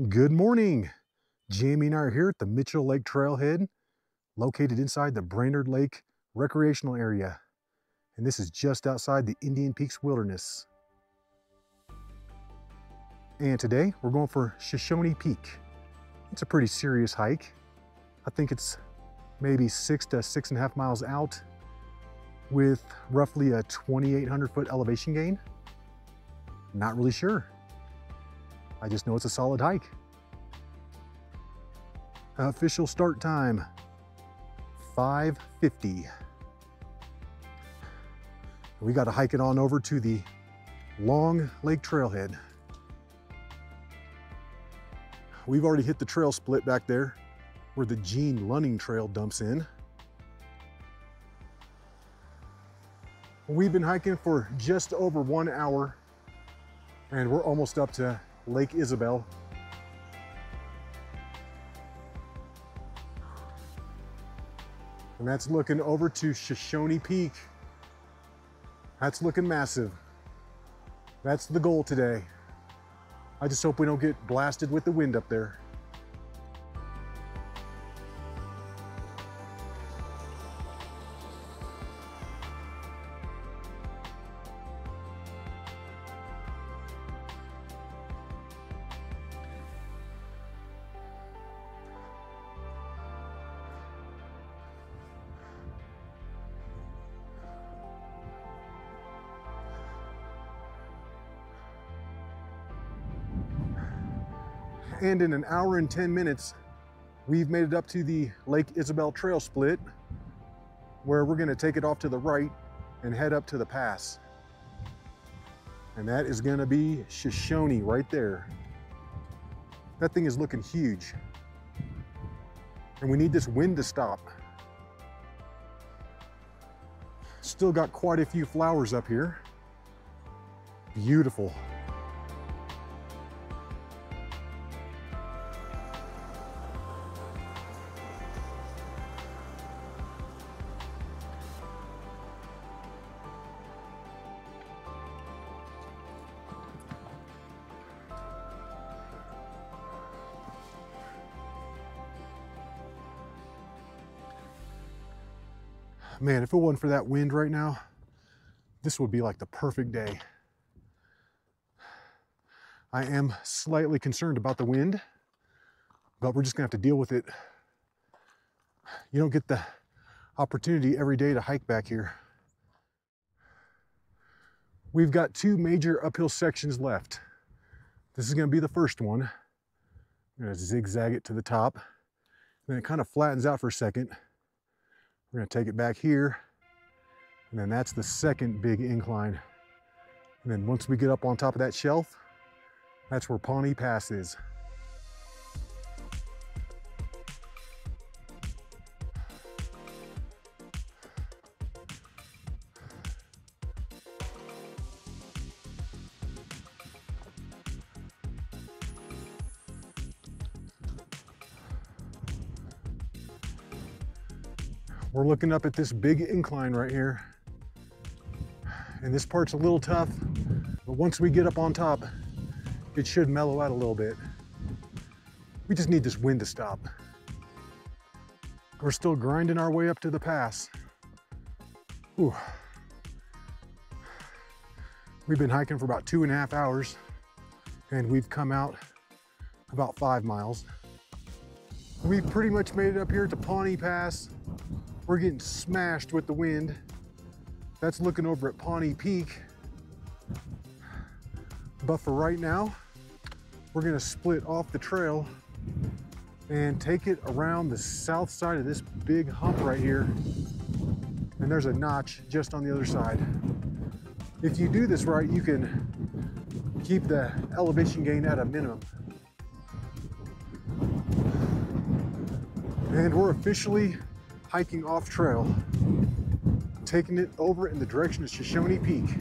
Good morning. Jamey and I are here at the Mitchell Lake Trailhead, located inside the Brainard Lake recreational area. And this is just outside the Indian Peaks Wilderness. And today we're going for Shoshoni Peak. It's a pretty serious hike. I think it's maybe 6 to 6.5 miles out with roughly a 2,800 foot elevation gain. Not really sure. I just know it's a solid hike. Official start time, 5:50. We got to hike it on over to the long lake trailhead. We've already hit the trail split back there where the Gene Lunning Trail dumps in. We've been hiking for just over 1 hour and we're almost up to Lake Isabel. And that's looking over to Shoshoni Peak. That's looking massive. That's the goal today. I just hope we don't get blasted with the wind up there. And in 1 hour and 10 minutes, we've made it up to the Lake Isabel Trail split, where we're gonna take it off to the right and head up to the pass. And that is gonna be Shoshoni right there. That thing is looking huge. And we need this wind to stop. Still got quite a few flowers up here. Beautiful. Man, if it wasn't for that wind right now, this would be like the perfect day. I am slightly concerned about the wind, but we're just gonna have to deal with it. You don't get the opportunity every day to hike back here. We've got 2 major uphill sections left. This is gonna be the first one. I'm gonna zigzag it to the top. Then it kind of flattens out for a second. We're gonna take it back here, and then that's the second big incline. And then once we get up on top of that shelf, that's where Pawnee Pass is. We're looking up at this big incline right here. And this part's a little tough, but once we get up on top, it should mellow out a little bit. We just need this wind to stop. We're still grinding our way up to the pass. Whew. We've been hiking for about 2.5 hours, and we've come out about 5 miles. We've pretty much made it up here to Pawnee Pass. We're getting smashed with the wind. That's looking over at Pawnee Peak. But for right now, we're gonna split off the trail and take it around the south side of this big hump right here. And there's a notch just on the other side. If you do this right, you can keep the elevation gain at a minimum. And we're officially hiking off trail, taking it over in the direction of Shoshoni Peak.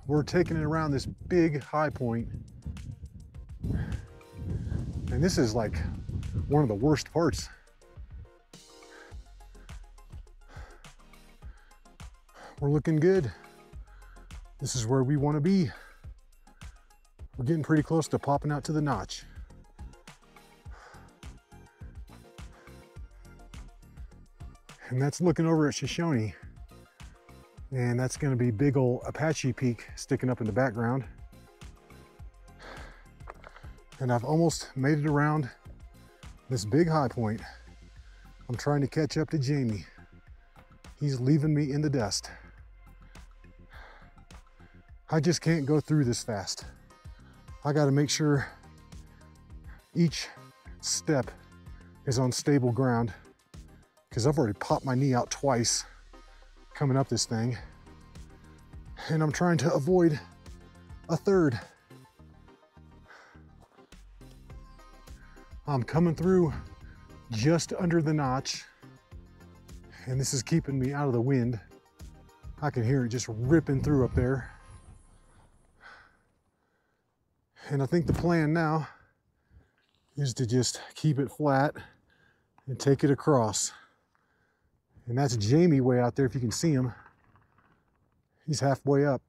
We're taking it around this big high point. And this is like one of the worst parts. We're looking good. This is where we want to be. We're getting pretty close to popping out to the notch. And that's looking over at Shoshoni. And that's going to be big old Apache Peak sticking up in the background. And I've almost made it around this big high point. I'm trying to catch up to Jamey. He's leaving me in the dust. I just can't go through this fast. I got to make sure each step is on stable ground, because I've already popped my knee out twice coming up this thing. And I'm trying to avoid a third. I'm coming through just under the notch, and this is keeping me out of the wind. I can hear it just ripping through up there. And I think the plan now is to just keep it flat and take it across. And that's Jamey way out there, if you can see him. He's halfway up.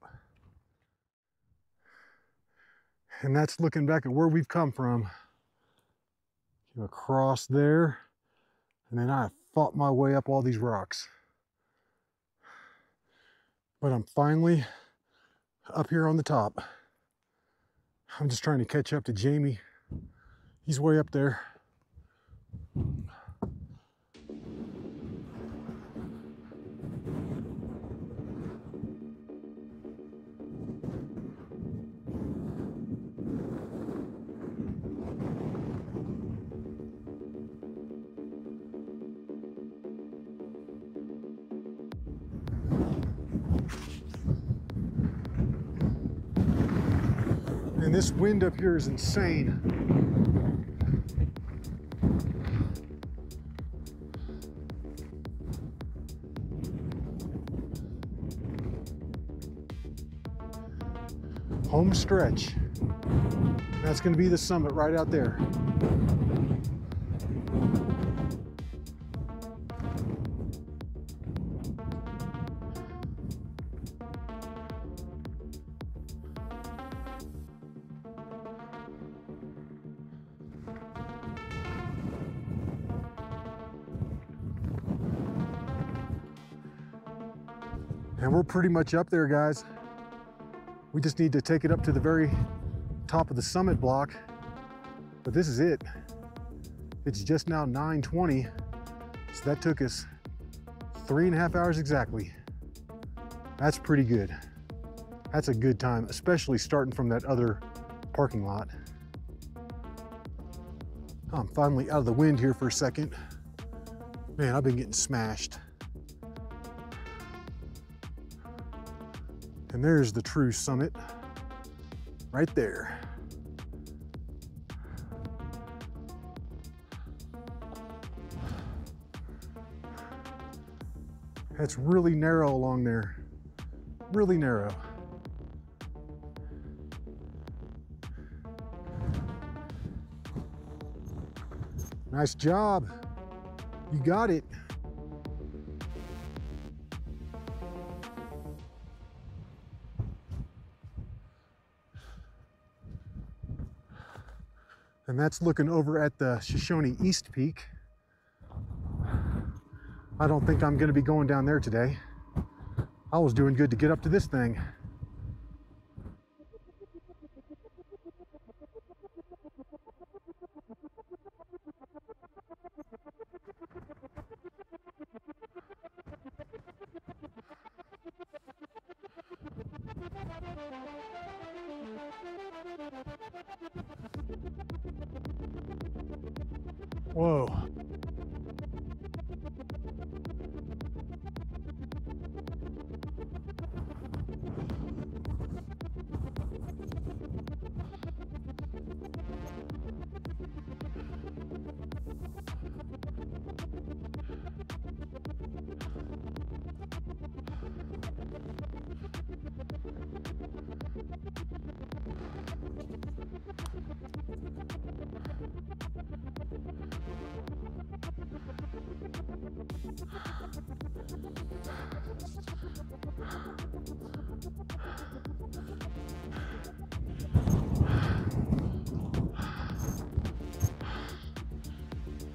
And that's looking back at where we've come from. Across there, and then I fought my way up all these rocks. But I'm finally up here on the top. I'm just trying to catch up to Jamey. He's way up there. And this wind up here is insane. Home stretch. That's going to be the summit right out there. And we're pretty much up there, guys. We just need to take it up to the very top of the summit block. But this is it. It's just now 9:20. So that took us 3.5 hours exactly. That's pretty good. That's a good time, especially starting from that other parking lot. I'm finally out of the wind here for a second. Man, I've been getting smashed. And there's the true summit, right there. That's really narrow along there, really narrow. Nice job, you got it. And that's looking over at the Shoshoni East Peak. I don't think I'm going to be going down there today. I was doing good to get up to this thing. Whoa.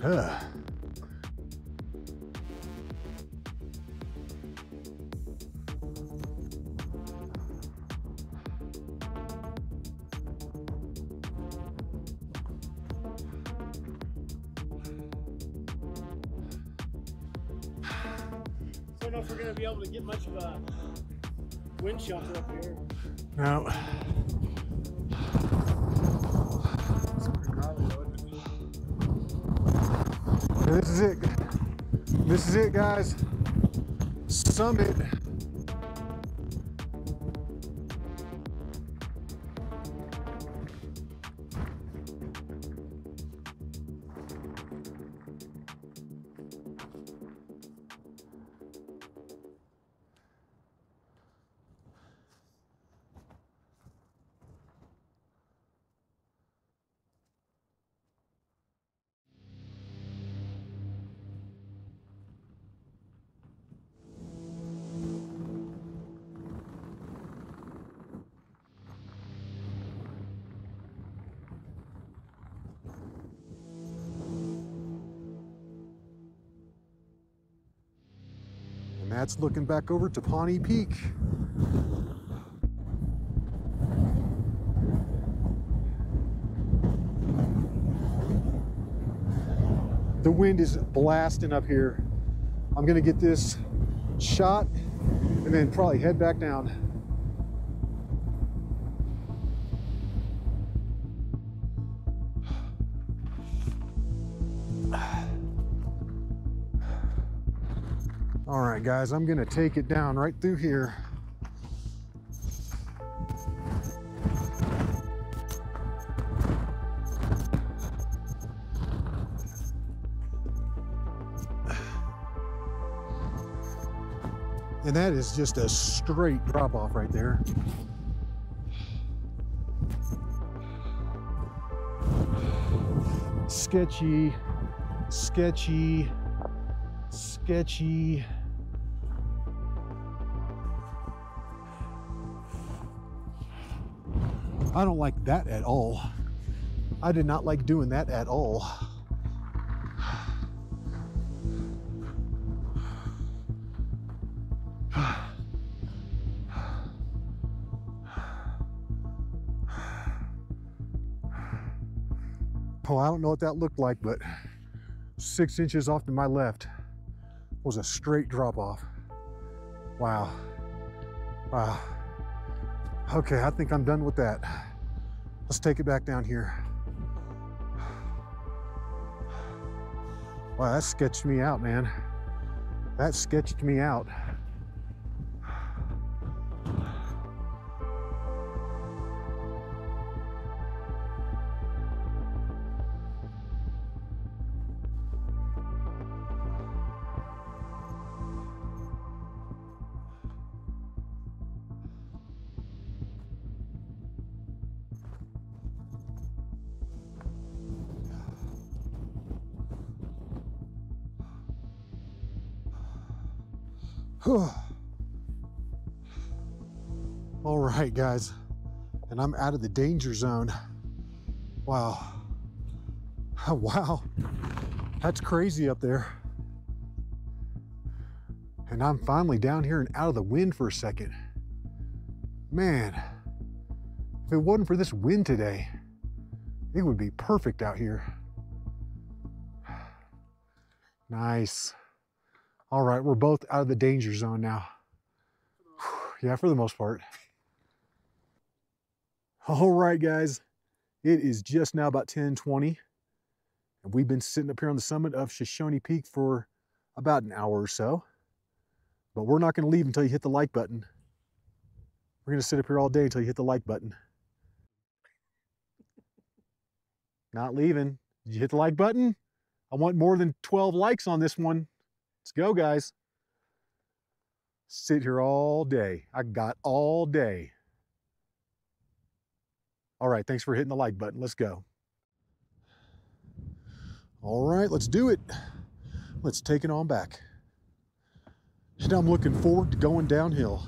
Ugh. I don't know if we're going to be able to get much of a wind shelter up here. No. This is it. This is it, guys. Summit. And that's looking back over to Pawnee Peak. The wind is blasting up here. I'm gonna get this shot and then probably head back down. All right, guys, I'm gonna take it down right through here. And that is just a straight drop off right there. Sketchy, sketchy, sketchy. I don't like that at all. I did not like doing that at all. Oh, I don't know what that looked like, but 6 inches off to my left was a straight drop off. Wow. Wow. Okay, I think I'm done with that. Let's take it back down here. Wow, that sketched me out, man. That sketched me out. All right, guys, and I'm out of the danger zone. Wow. Wow, that's crazy up there. And I'm finally down here and out of the wind for a second. Man, if it wasn't for this wind today, it would be perfect out here. Nice. All right, we're both out of the danger zone now. Yeah, for the most part. All right, guys, it is just now about 10:20, and we've been sitting up here on the summit of Shoshoni Peak for about an hour or so, but we're not gonna leave until you hit the like button. We're gonna sit up here all day until you hit the like button. Not leaving. Did you hit the like button? I want more than 12 likes on this one. Let's go, guys. Sit here all day. I got all day. All right, thanks for hitting the like button. Let's go. All right, let's do it. Let's take it on back. And I'm looking forward to going downhill.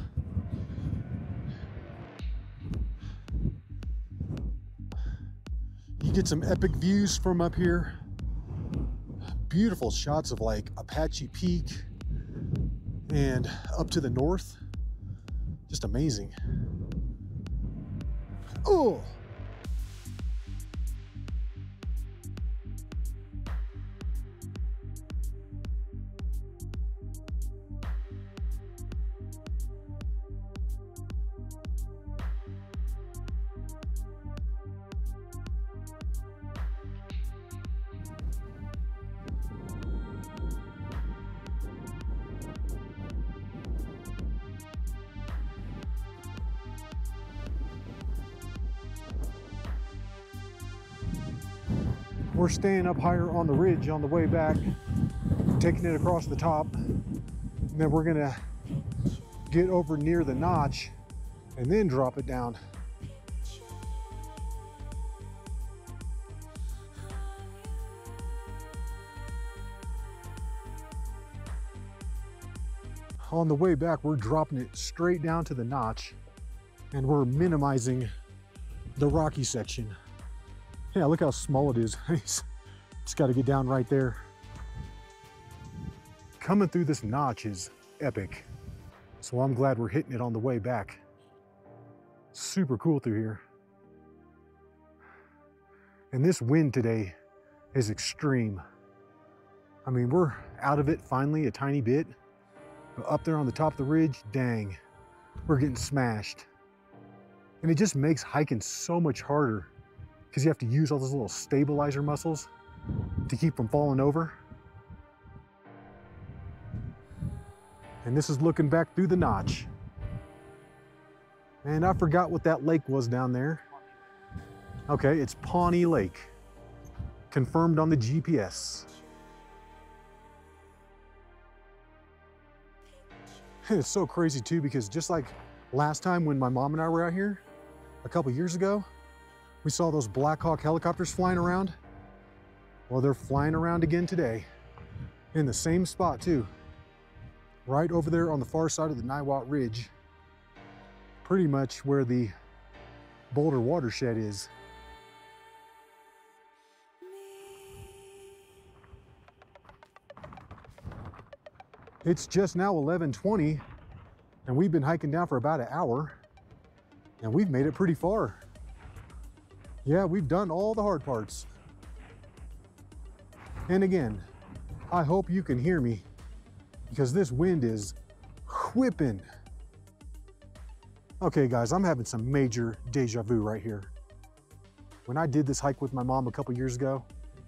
You get some epic views from up here. beautiful shots of like Apache Peak and up to the north. Just amazing. Oh! We're staying up higher on the ridge on the way back, taking it across the top, and then we're gonna get over near the notch and then drop it down. On the way back, we're dropping it straight down to the notch, and we're minimizing the rocky section. Yeah, look how small it is. Just got to get down right there. Coming through this notch is epic. So I'm glad we're hitting it on the way back. Super cool through here. And this wind today is extreme. I mean, we're out of it finally a tiny bit. But up there on the top of the ridge, dang, we're getting smashed. And it just makes hiking so much harder, because you have to use all those little stabilizer muscles to keep from falling over. And this is looking back through the notch. And I forgot what that lake was down there. Okay, it's Pawnee Lake. Confirmed on the GPS. And it's so crazy too, because just like last time when my mom and I were out here a couple years ago, we saw those Black Hawk helicopters flying around. Well, they're flying around again today in the same spot too. Right over there on the far side of the Niwot Ridge, pretty much where the Boulder watershed is. It's just now 11:20 and we've been hiking down for about an hour and we've made it pretty far. Yeah, we've done all the hard parts. And again, I hope you can hear me because this wind is whipping. Okay guys, I'm having some major deja vu right here. When I did this hike with my mom a couple years ago,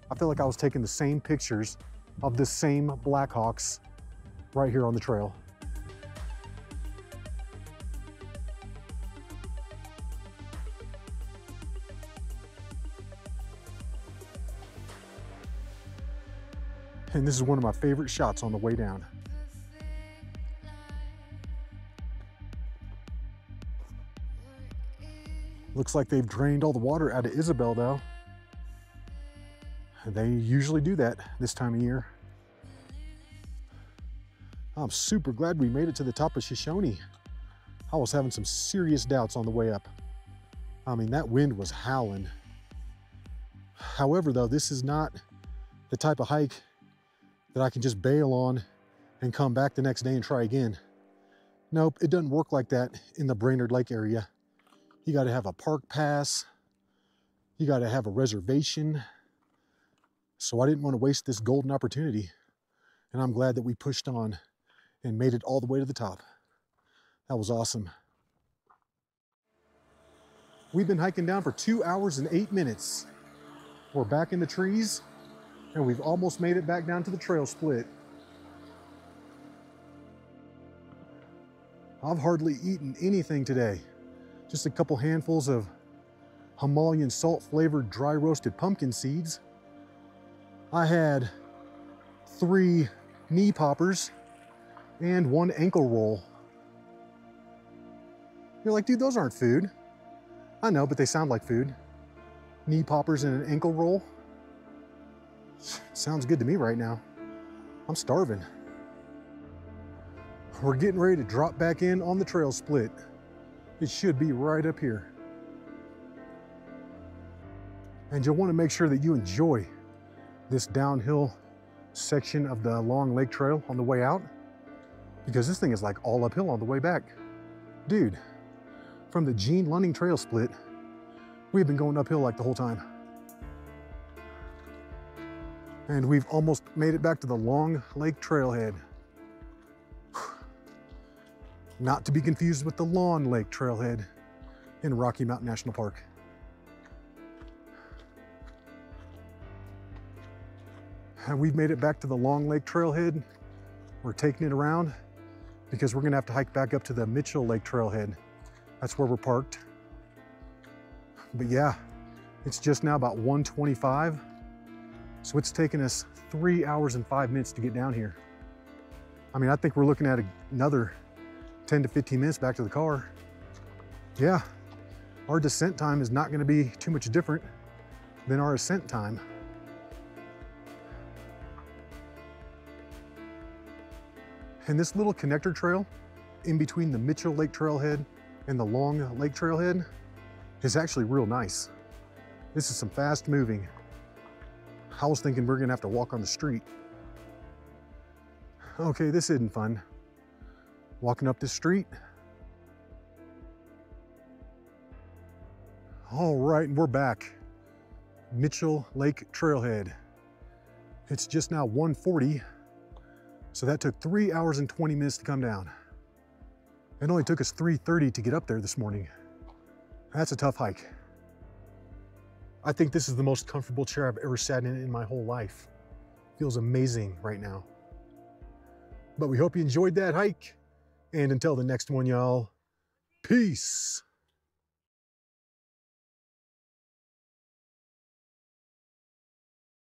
I feel like I was taking the same pictures of the same Blackhawks right here on the trail. And this is one of my favorite shots on the way down. Looks like they've drained all the water out of Isabel though. They usually do that this time of year. I'm super glad we made it to the top of Shoshoni. I was having some serious doubts on the way up. I mean, that wind was howling. However though, this is not the type of hike that I can just bail on and come back the next day and try again. Nope, it doesn't work like that in the Brainard Lake area. You gotta have a park pass. You gotta have a reservation. So I didn't want to waste this golden opportunity. And I'm glad that we pushed on and made it all the way to the top. That was awesome. We've been hiking down for 2 hours and 8 minutes. We're back in the trees and we've almost made it back down to the trail split. I've hardly eaten anything today. Just a couple handfuls of Himalayan salt flavored dry roasted pumpkin seeds. I had 3 knee poppers and 1 ankle roll. You're like, dude, those aren't food. I know, but they sound like food. Knee poppers and an ankle roll. Sounds good to me right now. I'm starving. We're getting ready to drop back in on the trail split. It should be right up here. And you'll want to make sure that you enjoy this downhill section of the long lake trail on the way out, because this thing is like all uphill on the way back. Dude, from the Gene Lunning trail split, we've been going uphill like the whole time. And we've almost made it back to the long lake trailhead. Not to be confused with the Lawn Lake trailhead in Rocky Mountain National Park. And we've made it back to the Long Lake trailhead. We're taking it around because we're gonna have to hike back up to the Mitchell Lake trailhead. That's where we're parked. But yeah, it's just now about 1:25. So it's taken us 3 hours and 5 minutes to get down here. I mean, I think we're looking at another 10 to 15 minutes back to the car. Yeah, our descent time is not gonna be too much different than our ascent time. And this little connector trail in between the Mitchell Lake trailhead and the Long Lake trailhead is actually real nice. This is some fast moving. I was thinking we're gonna have to walk on the street. Okay, this isn't fun. Walking up this street. All right, and we're back. Mitchell Lake trailhead. It's just now 1:40. So that took 3 hours and 20 minutes to come down. It only took us 3:30 to get up there this morning. That's a tough hike. I think this is the most comfortable chair I've ever sat in my whole life. Feels amazing right now. But we hope you enjoyed that hike. And until the next one, y'all, peace.